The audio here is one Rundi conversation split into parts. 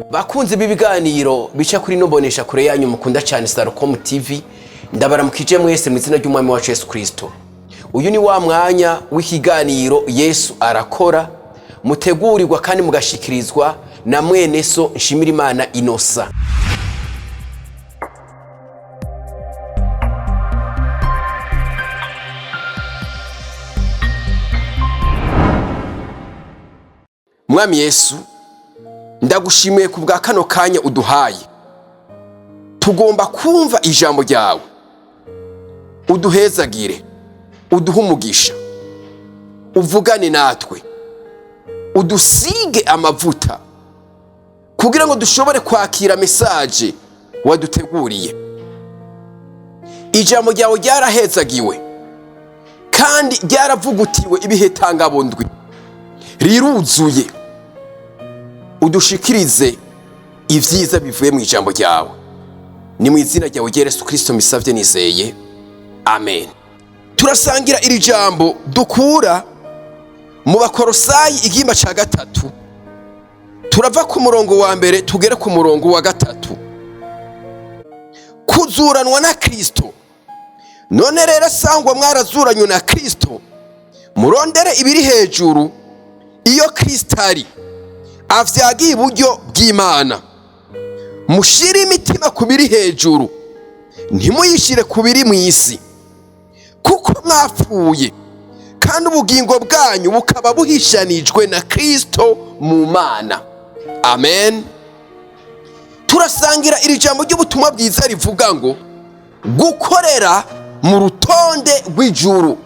Bakunze bibiganiro bica kuri nombonesha kure yanyu mukunda cyane SALOCOM TV, ndabaramukije mwese mu izina ry'umwami wacu Yesu Kristo. Uyu ni wa mwanya w'ikiganiro Yesu arakora, mutegurirwa kandi mugashikirizwa na mwene so NSHIMIRIMANA Innocent. Mwami Yesu, ndagushimiye ku bwa kano kanya uduhaye. Tugomba kumva ijambo ryawe, uduhezagire, uduhe umugisha, uvugane natwe, udusige amavuta kugira ngo dushobore kwakira mesaje waduteguriye. Ijambo ryawe ryarahezagiwe kandi ryaravugutiwe ibihetangabondwi, riruzuye. Udushikirize ivyiza bivuye mu ijambo ryawe. Ni mu izina ryawe Yesu Kristo misavye nizeye. Amen. Turasangira iri jambo dukura mu Bakolosayi igihimba ca 3. Turava ku murongo wa mbere tugere ku murongo wa 3. Kuzuranwa na Kristo. None rero sangwa mwarazuranywe na Kristo, murondere ibiri hejuru iyo Kristo ari, avyagiye iburyo bw'Imana. Mushire imitima ku biri hejuru, ntimuyishire ku biri mw'isi, kuko mwapfuye kandi ubugingo bwanyu bukaba buhishanijwe na Kristo mu Mana. Amen. Turasangira iri jambo ry'ubutumwa bwiza rivuga ngo gukorera mu rutonde rw'ijuru.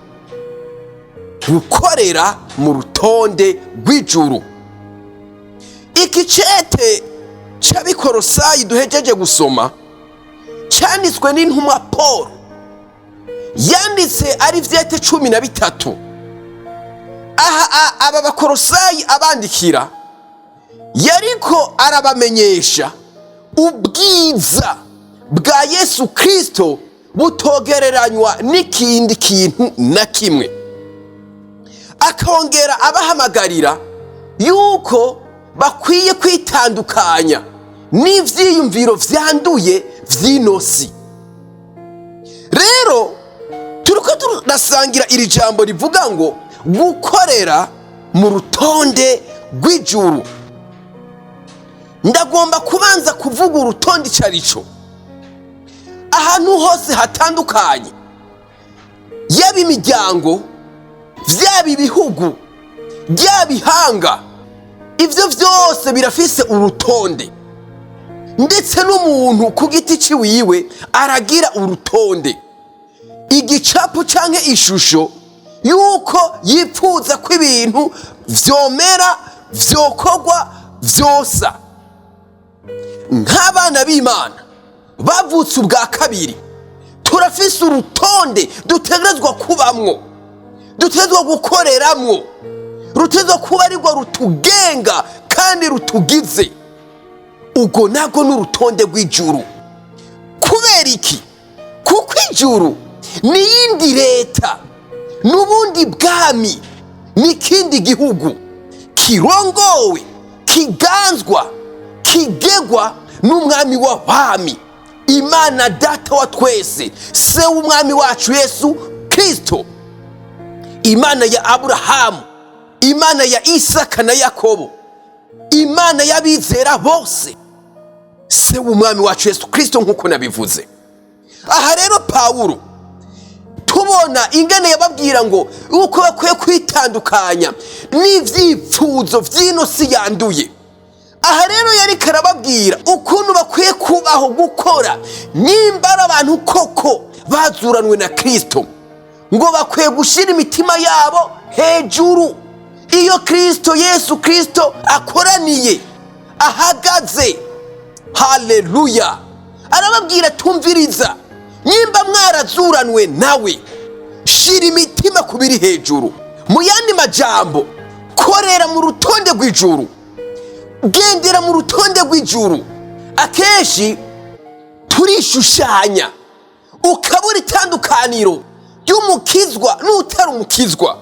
Gukorera mu rutonde rw'ijuru. Iki cete c'Abakolosayi duhejeje gusoma cyanditswe n'intumwa Paul. Yanditse ari vyete 13. Aba Bakolosayi abandikira yariko arabamenyesha ubwiza bwa Yesu Kristo butogereranywa n'ikindi kintu na kimwe. Akongera abahamagarira yuko bakwiye kwitandukanya n'ivyiyumviro vyanduye vy'inosi. Rero turiko turasangira iri jambo rivuga ngo gukorera mu rutonde rw'ijuru. Ndagomba kubanza kuvuga urutonde icarico. Ahantu hose hatandukanye, yaba imiryango, vyaba ibihugu, byaba ihanga, ivyo vyose birafise urutonde. Ndetse n'umuntu ku giti ciwiwe aragira urutonde, igicapo canke ishusho yuko yipfuza ko ibintu vyomera, vyokorwa, vyosa. Nk'abana b'Imana bavutse ubwa kabiri, turafise urutonde dutegerezwa kubamwo, dutegerezwa gukoreramwo, rutegerezwa kuba arirwo rutugenga kandi rutugize. Ubwo nabwo n'urutonde rw'ijuru. Kubera iki? Kuko ijuru ni yindi leta, n'ubundi bwami, n'ikindi gihugu kirongowe, kiganzwa, kigegwa n'umwami w'abami, Imana Data wa twese, se w'umwami wacu Yesu Kristo. Imana ya Aburahamu, Imana ya Isaka na Yakobo, Imana y'abizera bose, se w'umwami wacu Yesu Kristo nk'uko nabivuze. Aha rero Pawulo tubona ingene yababwira ngo uko bakwiye kwitandukanya n'ivyipfuzo vy'inosi yanduye. Aha rero yari karababwira ukuntu bakwiye kubaho gukora nimbara abantu koko bazuranwe na Kristo, ngo bakwiye gushira imitima yabo hejuru. Iyo Kristo Yesu Kristo akoraniye, ahagaze, haleluya, arababwira tumviriza, nimba mwarazuranwe nawe, shira imitima ku biri hejuru. Mu yandi majambo, korera mu rutonde rw'ijuru, gendera mu rutonde rw'ijuru. Akenshi turishushanya, ukabura itandukaniro ry'umukizwa n'utari umukizwa.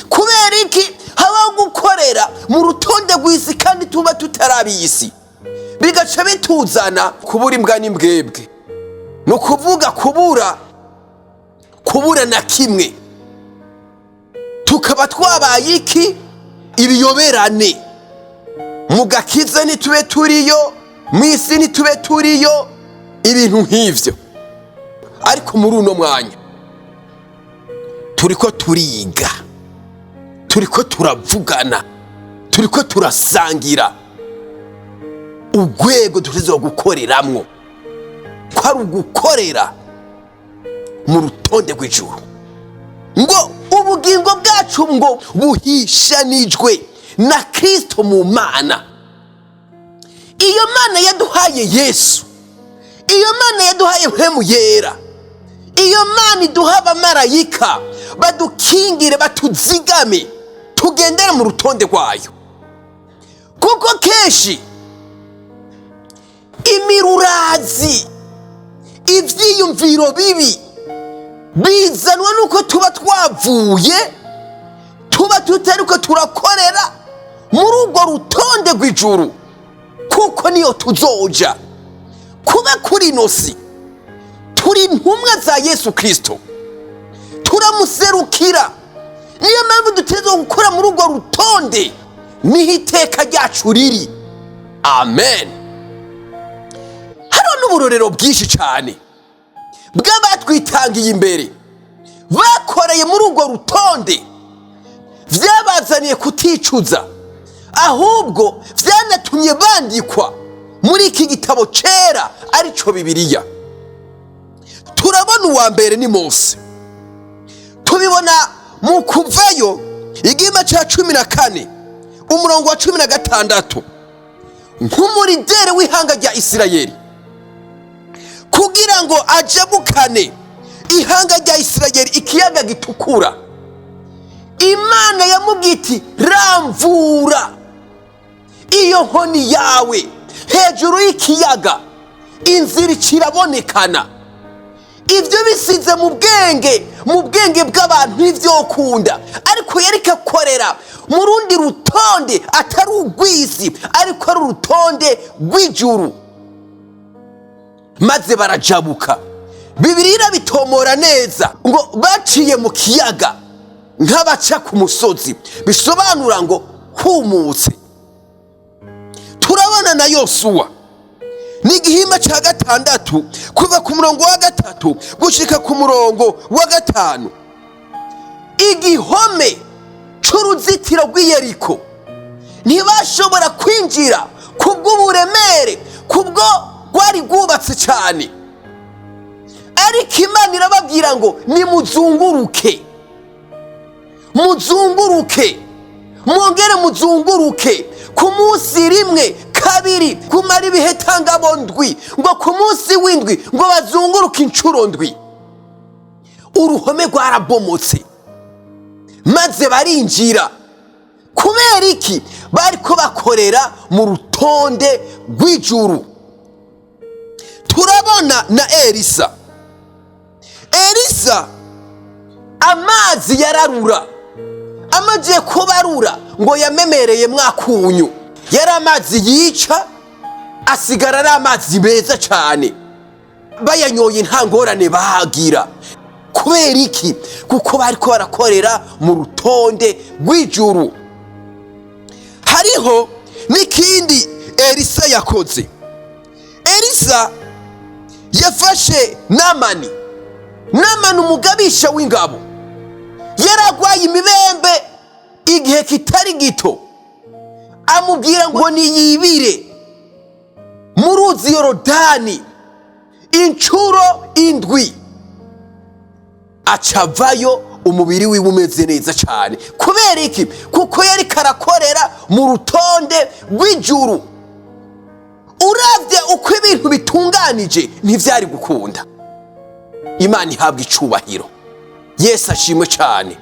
Kubera iki? Habaho gukorera mu rutonde rw'isi kandi tuba tutarabiyisi. bigaca bituzana kubura imbwa n'imbwebwe. Ni ukuvuga kubura na kimwe, tukaba twabaye iki? Ibiyoberane. Mu gakiza ntitube turiyo, mu isi ntitube turiyo, ibintu nk'ivyo. Ariko muri uno mwanya turiko turiga, turiko turavugana, turiko turasangira urwego tutezo gukoreramwo, ko ari ugukorera mu rutonde rw'ijuru, ngo ubugingo bwacu ngo buhishanijwe na Kristo mu Mana. Iyo Mana yaduhaye Yesu, iyo Mana yaduhaye mpemu yera, iyo Mana iduha abamarayika badukingire, batuzigame, tugendere mu rutonde rwayo. Kuko kenshi imirurazi, ivyiyumviro bibi bizanwa nuko tuba twavuye, tuba tutariko turakorera muri urwo rutonde rw'ijuru, kuko niyo tuzoja. Kuba kuri ino si turi intumwa za Yesu Kristo, turamuserukira, niyo mpamvu dutegerezwa gukora muri urwo rutonde, niho iteka ryacu riri. Amen. Hariho n'uburorero bwinshi cyane bw'abatwitangiye imbere, bakoreye muri urwo rutonde, vyabazaniye kuticuza, ahubwo vyanatumye bandikwa muri iki gitabo cera arico Bibiliya. Turabona uwa mbere ni Mose, tubibona mu Kuvayo igihimba ca 14 umurongo wa 16, nk'umurideri w'ihanga rya Isirayeli, kugira ngo ajabukane ihanga rya Isirayeli ikiyaga gitukura, Imana yamubwiye iti ramvura iyo nkoni yawe hejuru y'ikiyaga, inzira ikirabonekana. Ivyo bisize mu bwenge bw'abantu ntivyokunda, ariko yariko akorera mu rundi rutonde atari urw'isi, ariko ari urutonde rw'ijuru, maze barajabuka. Bibiliya irabitomora neza ngo baciye mu kiyaga nk'abaca ku musozi, bisobanura ngo humutse. Turabona na Yosuwa n'igihimba ca 6 kuva ku murongo wa 3 gushika ku murongo wa 5, igihome c'uruzitiro rw'Iyeriko ntibashobora kwinjira kubw'uburemere, kubwo rwari rwubatse cyane. Ariko Imana irababwira ngo nimuzunguruke, mwongere muzunguruke ku munsi rimwe kabiri, kumara ibihe tangabo ndwi, ngo ku munsi w'indwi ngo bazunguruke incuro ndwi. Uruhome rwarabomotse maze barinjira. Kubera iki? Bariko bakorera mu rutonde rw'ijuru. Turabona na Elisa amazi yararura, amaze kubarura ngo yamemereye mwakunyu, yari amazi yica, asigara ari amazi meza cyane, bayanyoye nta ngorane bahagira. Kubera iki? Kuko bariko barakorera mu rutonde rw'ijuru. Hariho n'ikindi Elisa yakoze. Elisa yafashe Namani umugabisha w'ingabo, yaragwaye imibembe igihe kitari gito, amubwira ngo niyibire mu ruzi Yorodani incuro 7, acavayo umubiri wiwe umeze neza cyane. Kubera iki? Kuko yari karakorera mu rutonde rw'ijuru. Uravye uko ibintu bitunganije ntivyari gukunda. Imana ihabwa icubahiro, Yesu ashimwe cyane.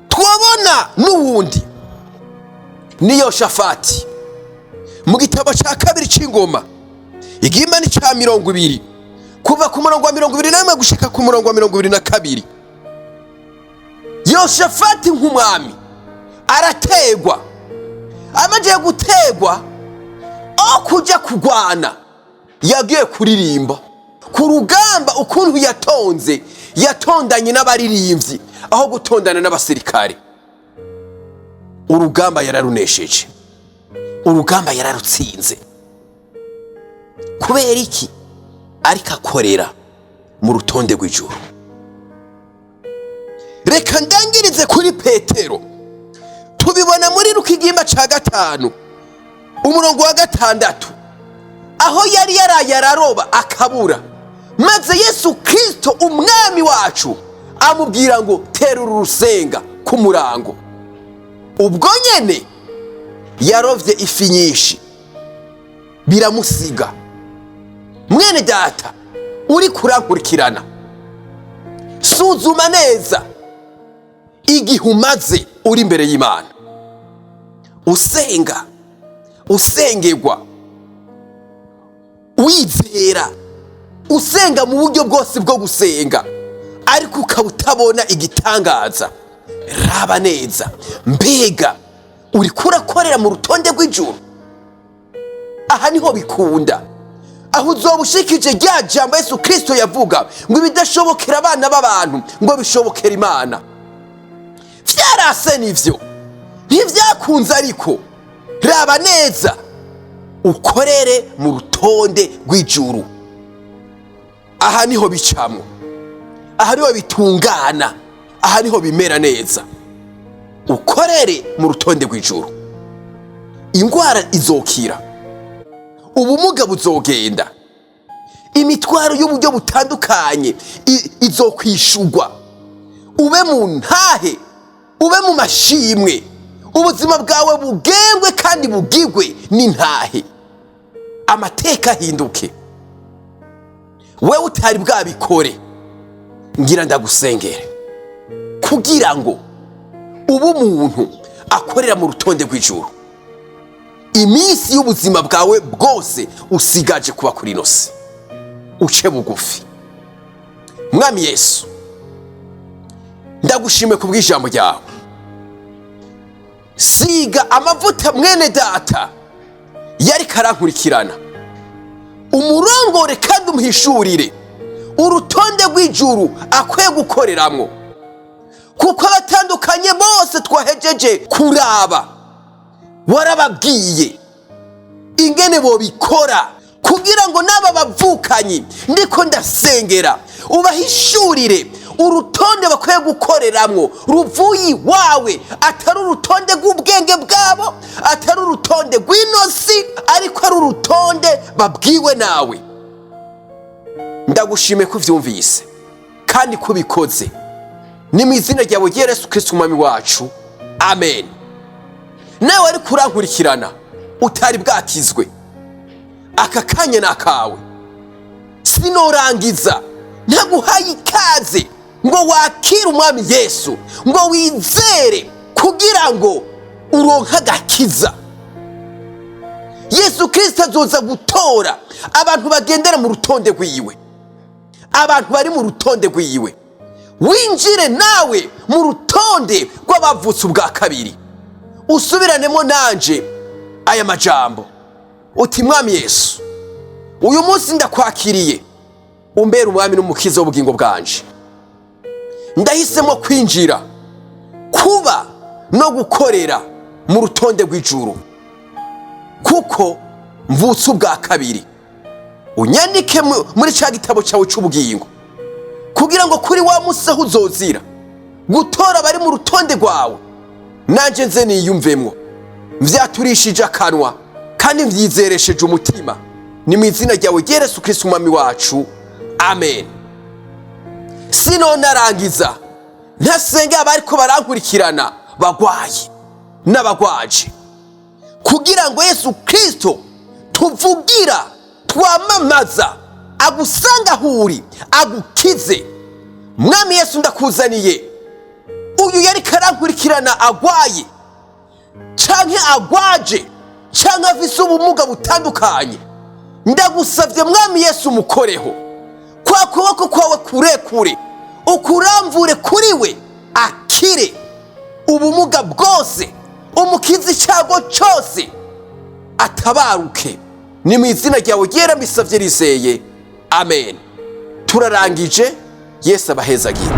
Twabona n'uwundi ni Yoshafati mu gitabo ca 2 c'ingoma igihimba ni ca 20 kuva ku murongo wa 21 gushika ku murongo wa 22. Yoshafati nk'umwami arategwa, amaze gutegwa aho kujya kurwana yagiye kuririmba. Ku rugamba ukuntu yatonze, yatondanye n'abaririmbyi aho gutondana n'abasirikare. Urugamba yararunesheje, urugamba yararutsinze. Kubera iki? Ariko akorera mu rutonde rw'ijuru. Reka ndangirize kuri Petero. Tubibona muri Luka igihimba ca 5 umurongo wa 6, aho yari yaraye araroba akabura, maze Yesu Kristo umwami wacu amubwira ngo terura urusenga ku murango. Ubwo nyene yarovye ifi nyinshi biramusiga. Mwene data uri kurankurikirana, suzuma neza igihe umaze uri imbere y'Imana usenga, usengerwa, wizera, usenga mu buryo bwose bwo gusenga, ariko ukaba utabona igitangaza. Raba neza, mbega uri kurakorera mu rutonde rw'ijuru? Aha niho bikunda, aho uzoba ushikije rya jambo Yesu Kristo yavuga ngo ibidashobokera abana b'abantu ngo bishobokera Imana. Vyarase nivyo, ntivyakunze, ariko raba neza ukorere mu rutonde rw'ijuru. Aha niho bicamwo, aha niho bitungana, aha niho bimera neza. Ukorere mu rutonde rw'ijuru. Ingwara izokira, ubumuga buzogenda, imitwaro y'uburyo butandukanye izokwishurwa. Ube mu ntahe, ube mu mashimwe, ubuzima bwawe bugengwe kandi bugigwe n'intahe. Amateka ahinduke. Wewe utari bwabikore, ngira ndagusengere kugira ngo ube umuntu akorera mu rutonde rw'ijuru. Iminsi y'ubuzima bwawe bwose usigaje kuba kuri ino si, uce bugufi. Mwami Yesu, ndagushime ku bw'ijambo ryawe. Siga amavuta mwene data yari karankurikirana, umurongore kandi umuhishurire urutonde rw'ijuru akwiye gukoreramwo, kuko abatandukanye bose twahejeje kuraba warababwiye ingene bobikora, kugira ngo n'aba bavukanyi ndiko ndasengera ubahishurire urutonde bakwiye gukoreramwo ruvuye iwawe, atari urutonde rw'ubwenge bwabo, atari urutonde rw'inosi, ariko ari urutonde babwiwe nawe. Ndagushime ko uvyumvise kandi kubikoze, ni mu izina ryawe Yesu Kristo umwami wacu, amen. Nawe ari kurankurikirana utari bwakizwe, aka kanya nakawe. Sinorangiza ntaguhaye ikaze ngo wakire umwami Yesu, ngo wizere kugira ngo uronke agakiza. Yesu Kristo azoza gutora abantu bagendera mu rutonde rwiwe, abantu bari mu rutonde rwiwe. Winjire nawe mu rutonde rw'abavutse ubwa kabiri. Usubiranemo nanje aya majambo uti: mwami Yesu, uyu munsi ndakwakiriye, umbere umwami n'umukiza w'ubugingo bwanje. Ndahisemo kwinjira, kuba no gukorera mu rutonde rw'ijuru, kuko mvutse ubwa kabiri. Unyandike muri ca gitabo cyawe cy'ubugingo, kugira ngo kuri wa musi aho uzozira gutora bari mu rutonde rwawe, nanje nze niyumvemwo. Vyaturishije akanwa kandi mvyizeresheje umutima, ni mu izina ryawe Yesu Kristo umwami wacu, amen. Sinonarangiza ntasenga abariko barankurikirana bagwaye n'abagwaje, kugira ngo Yesu Kristo tuvugira, twamamaza, agusanga ahuri, agukize. Mwami Yesu, ndakuzaniye uyu yari karankurikirana agwaye canke agwaje canke afise ubumuga butandukanye. Ndagusavye mwami Yesu, umukoreho kwa kuboko kwawe kurekure, ukuramvure kuri we, akire ubumuga bwose, umukize icyago cyose, atabaruke ni mu izina ryawe ryera mbisavye nizeye, amen. Turarangije. Yesu abahezagire.